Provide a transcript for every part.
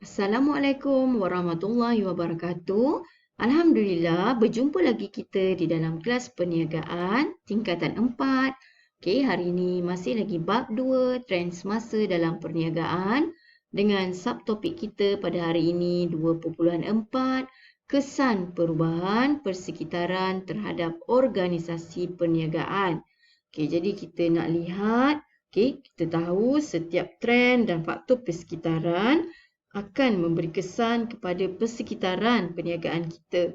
Assalamualaikum warahmatullahi wabarakatuh. Alhamdulillah, berjumpa lagi kita di dalam kelas perniagaan tingkatan 4. Okey, hari ini masih lagi bab 2, trend semasa dalam perniagaan dengan subtopik kita pada hari ini 2.4, kesan perubahan persekitaran terhadap organisasi perniagaan. Okey, jadi kita nak lihat, kita tahu setiap trend dan faktor persekitaran akan memberi kesan kepada persekitaran perniagaan kita.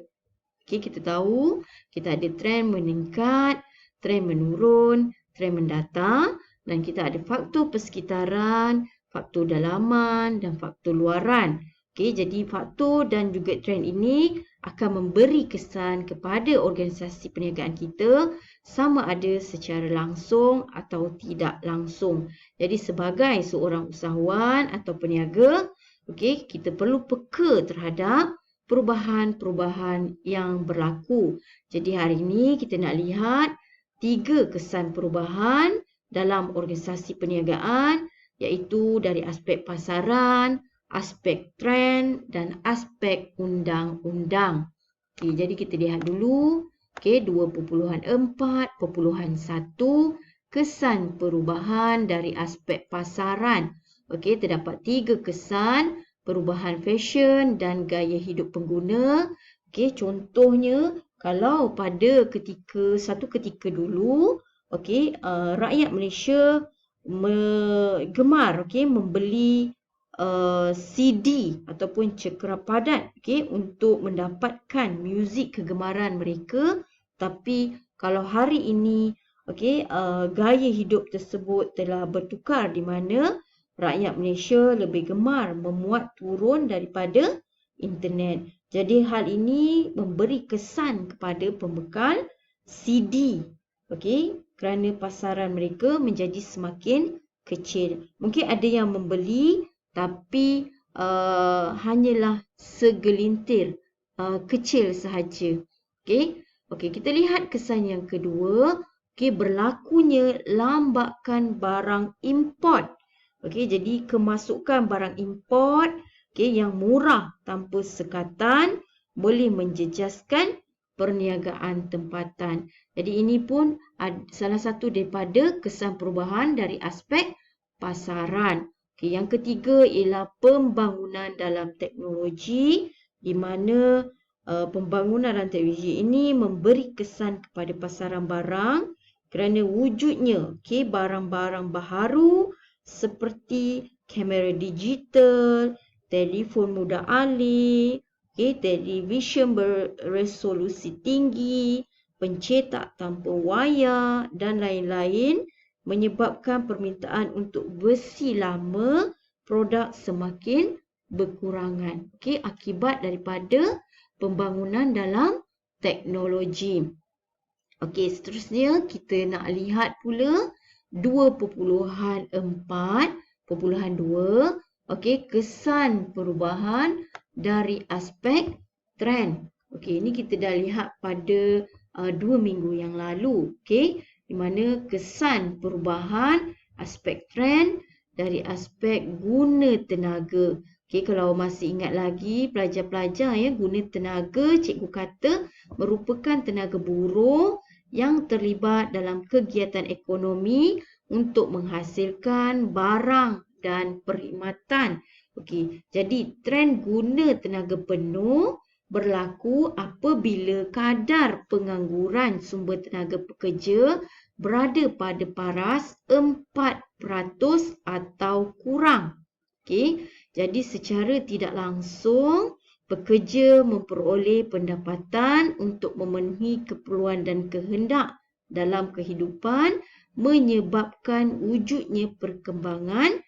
Kita tahu kita ada trend meningkat, trend menurun, trend mendatar dan kita ada faktor persekitaran, faktor dalaman dan faktor luaran. Jadi faktor dan juga trend ini akan memberi kesan kepada organisasi perniagaan kita sama ada secara langsung atau tidak langsung. Jadi sebagai seorang usahawan atau peniaga, kita perlu peka terhadap perubahan-perubahan yang berlaku. Jadi hari ini kita nak lihat 3 kesan perubahan dalam organisasi perniagaan iaitu dari aspek pasaran, aspek trend dan aspek undang-undang. Jadi kita lihat dulu 2.4.1 kesan perubahan dari aspek pasaran. Terdapat 3 kesan perubahan fashion dan gaya hidup pengguna. Contohnya kalau pada satu ketika dulu, rakyat Malaysia gemar membeli CD ataupun cekera padat untuk mendapatkan muzik kegemaran mereka. Tapi kalau hari ini gaya hidup tersebut telah bertukar di mana rakyat Malaysia lebih gemar memuat turun daripada internet. Jadi hal ini memberi kesan kepada pembekal CD. Kerana pasaran mereka menjadi semakin kecil. Mungkin ada yang membeli tapi hanyalah segelintir kecil sahaja. Kita lihat kesan yang kedua. Berlakunya lambakan barang import. Jadi kemasukan barang import yang murah tanpa sekatan boleh menjejaskan perniagaan tempatan. Jadi ini pun salah satu daripada kesan perubahan dari aspek pasaran. Yang ketiga ialah pembangunan dalam teknologi di mana pembangunan dalam teknologi ini memberi kesan kepada pasaran barang kerana wujudnya barang-barang baharu seperti kamera digital, telefon mudah alih, televisyen beresolusi tinggi, pencetak tanpa wayar dan lain-lain menyebabkan permintaan untuk besi lama produk semakin berkurangan. Akibat daripada pembangunan dalam teknologi. Seterusnya kita nak lihat pula 2.4.2 kesan perubahan dari aspek trend. Ini kita dah lihat pada 2 minggu yang lalu. Di mana kesan perubahan aspek trend dari aspek guna tenaga. Kalau masih ingat lagi pelajar-pelajar guna tenaga, cikgu kata merupakan tenaga buruh yang terlibat dalam kegiatan ekonomi untuk menghasilkan barang dan perkhidmatan. Jadi trend guna tenaga penuh berlaku apabila kadar pengangguran sumber tenaga pekerja berada pada paras 4% atau kurang. Jadi secara tidak langsung pekerja memperoleh pendapatan untuk memenuhi keperluan dan kehendak dalam kehidupan menyebabkan wujudnya perkembangan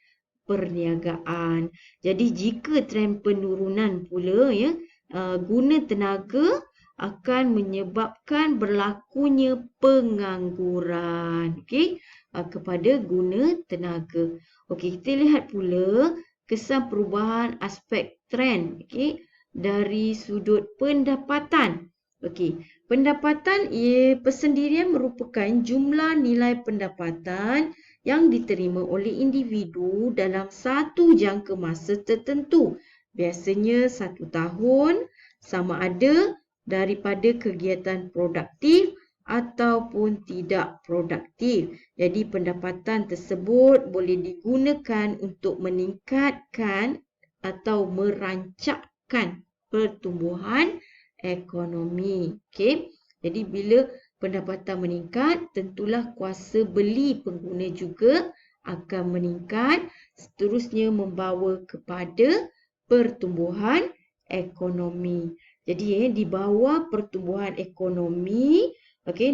perniagaan. Jadi jika trend penurunan pula guna tenaga akan menyebabkan berlakunya pengangguran kepada guna tenaga. Kita lihat pula kesan perubahan aspek trend dari sudut pendapatan. Pendapatan persendirian merupakan jumlah nilai pendapatan yang diterima oleh individu dalam satu jangka masa tertentu Biasanya 1 tahun, sama ada daripada kegiatan produktif ataupun tidak produktif. Jadi pendapatan tersebut boleh digunakan untuk meningkatkan atau merancakkan pertumbuhan ekonomi. Okey. Jadi bila pendapatan meningkat, tentulah kuasa beli pengguna juga akan meningkat, seterusnya membawa kepada pertumbuhan ekonomi. Jadi di bawah pertumbuhan ekonomi, okey,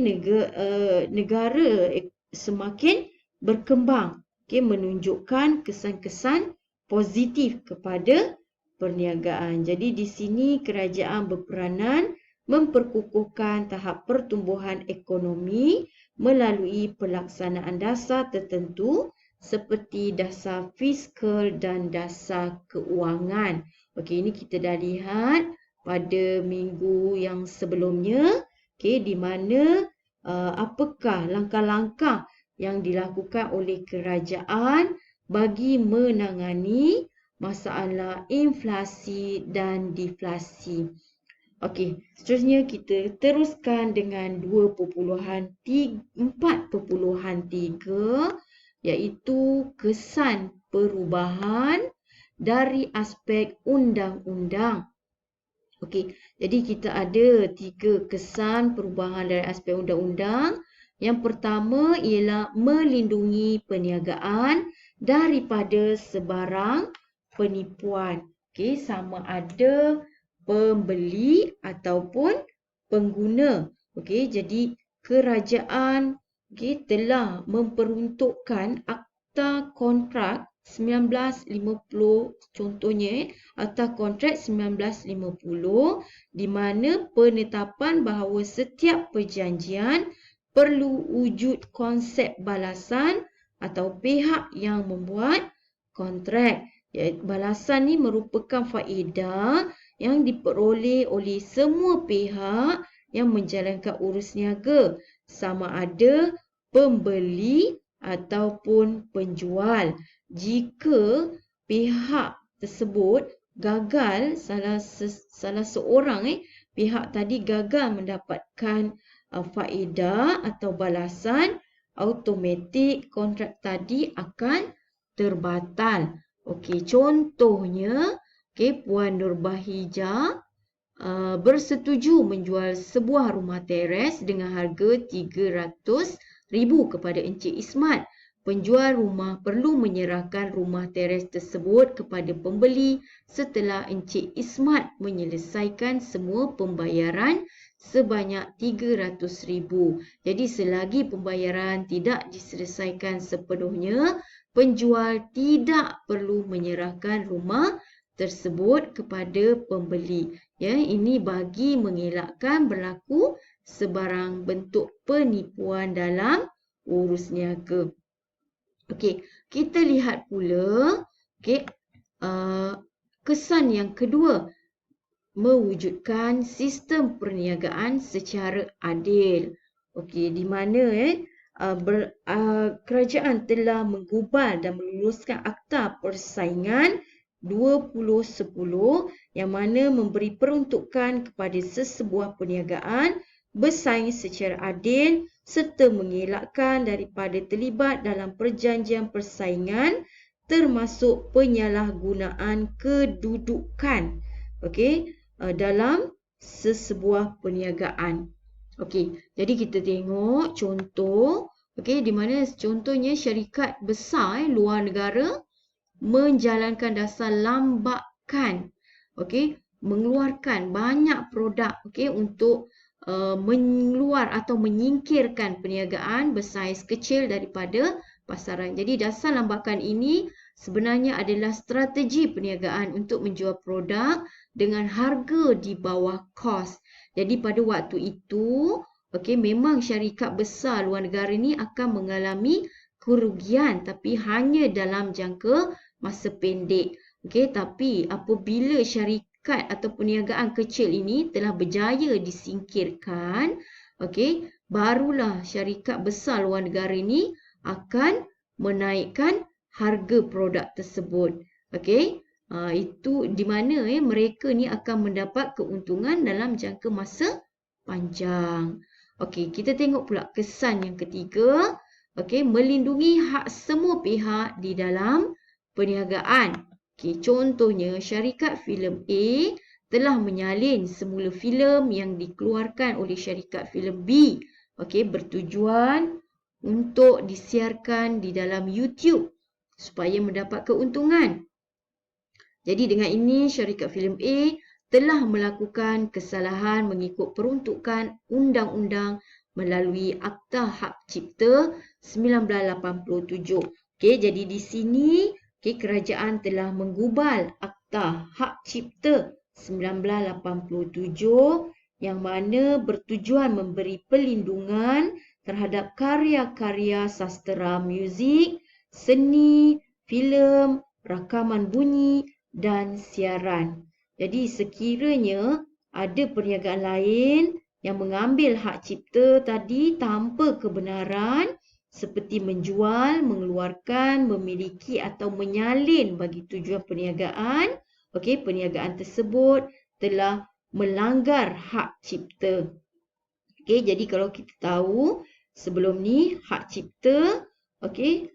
negara semakin berkembang, okey, menunjukkan kesan-kesan positif kepada perniagaan. Jadi di sini kerajaan berperanan memperkukuhkan tahap pertumbuhan ekonomi melalui pelaksanaan dasar tertentu seperti dasar fiskal dan dasar keuangan. Okey, ini kita dah lihat pada minggu yang sebelumnya, okey, di mana apakah langkah-langkah yang dilakukan oleh kerajaan bagi menangani masalah inflasi dan deflasi. Okey, seterusnya kita teruskan dengan 4.3 iaitu kesan perubahan dari aspek undang-undang. Okey, jadi kita ada 3 kesan perubahan dari aspek undang-undang. Yang pertama ialah melindungi perniagaan daripada sebarang penipuan. Okey, sama ada pembeli ataupun pengguna. Okey, jadi kerajaan telah memperuntukkan Akta Kontrak 1950, contohnya Akta Kontrak 1950, di mana penetapan bahawa setiap perjanjian perlu wujud konsep balasan atau pihak yang membuat kontrak. Balasan ni merupakan faedah yang diperoleh oleh semua pihak yang menjalankan urus niaga, sama ada pembeli ataupun penjual. Jika pihak tersebut gagal, salah seorang pihak tadi gagal mendapatkan faedah atau balasan, automatik kontrak tadi akan terbatal. Okey, contohnya, Puan Nurbahijah bersetuju menjual sebuah rumah teres dengan harga RM300,000 kepada Encik Ismat. Penjual rumah perlu menyerahkan rumah teres tersebut kepada pembeli setelah Encik Ismat menyelesaikan semua pembayaran sebanyak RM300,000. Jadi selagi pembayaran tidak diselesaikan sepenuhnya, penjual tidak perlu menyerahkan rumah tersebut kepada pembeli. Ini bagi mengelakkan berlaku sebarang bentuk penipuan dalam urus niaga. Okey, kita lihat pula kesan yang kedua, mewujudkan sistem perniagaan secara adil. Okey, di mana kerajaan telah menggubal dan meluluskan Akta Persaingan 2010 yang mana memberi peruntukan kepada sesebuah perniagaan bersaing secara adil serta mengelakkan daripada terlibat dalam perjanjian persaingan termasuk penyalahgunaan kedudukan dalam sesebuah perniagaan. Okey, jadi kita tengok contoh di mana contohnya syarikat besar luar negara menjalankan dasar lambakan, mengeluarkan banyak produk untuk mengeluar atau menyingkirkan perniagaan bersaiz kecil daripada pasaran. Jadi dasar lambakan ini sebenarnya adalah strategi perniagaan untuk menjual produk dengan harga di bawah kos. Jadi pada waktu itu, memang syarikat besar luar negara ini akan mengalami kerugian tapi hanya dalam jangka masa pendek. Tapi apabila syarikat atau perniagaan kecil ini telah berjaya disingkirkan, barulah syarikat besar luar negara ini akan menaikkan harga produk tersebut. Itu di mana mereka ni akan mendapat keuntungan dalam jangka masa panjang. Okey, kita tengok pula kesan yang ketiga. Okey, melindungi hak semua pihak di dalam perniagaan. Okey, contohnya syarikat filem A telah menyalin semula filem yang dikeluarkan oleh syarikat filem B. Okey, bertujuan untuk disiarkan di dalam YouTube supaya mendapat keuntungan. Jadi dengan ini syarikat filem A telah melakukan kesalahan mengikut peruntukan undang-undang melalui Akta Hak Cipta 1987. Okey, jadi di sini kerajaan telah menggubal Akta Hak Cipta 1987 yang mana bertujuan memberi perlindungan terhadap karya-karya sastera muzik, seni, filem, rakaman bunyi dan siaran. Jadi sekiranya ada perniagaan lain yang mengambil hak cipta tadi tanpa kebenaran seperti menjual, mengeluarkan, memiliki atau menyalin bagi tujuan perniagaan, okey, perniagaan tersebut telah melanggar hak cipta. Okey, jadi kalau kita tahu sebelum ni hak cipta, okey,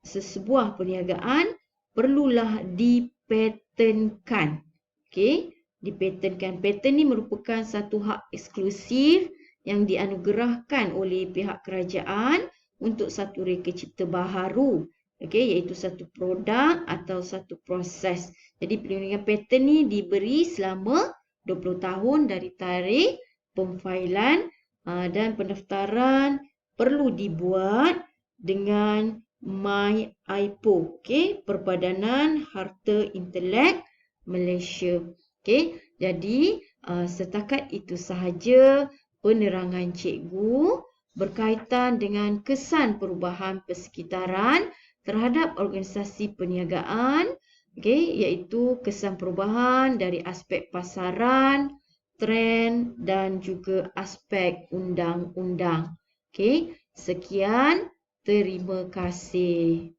sesebuah perniagaan perlulah dipatenkan. Okey, dipatenkan. Paten ni merupakan satu hak eksklusif yang dianugerahkan oleh pihak kerajaan untuk satu reka cipta baharu. Okey, iaitu satu produk atau satu proses. Jadi perlindungan paten ni diberi selama 20 tahun dari tarikh pemfailan dan pendaftaran perlu dibuat dengan MyIPO, okey, Perbadanan Harta Intelek Malaysia. Okey, jadi setakat itu sahaja penerangan cikgu berkaitan dengan kesan perubahan persekitaran terhadap organisasi perniagaan, okey, iaitu kesan perubahan dari aspek pasaran, trend dan juga aspek undang-undang. Okey, sekian. Terima kasih.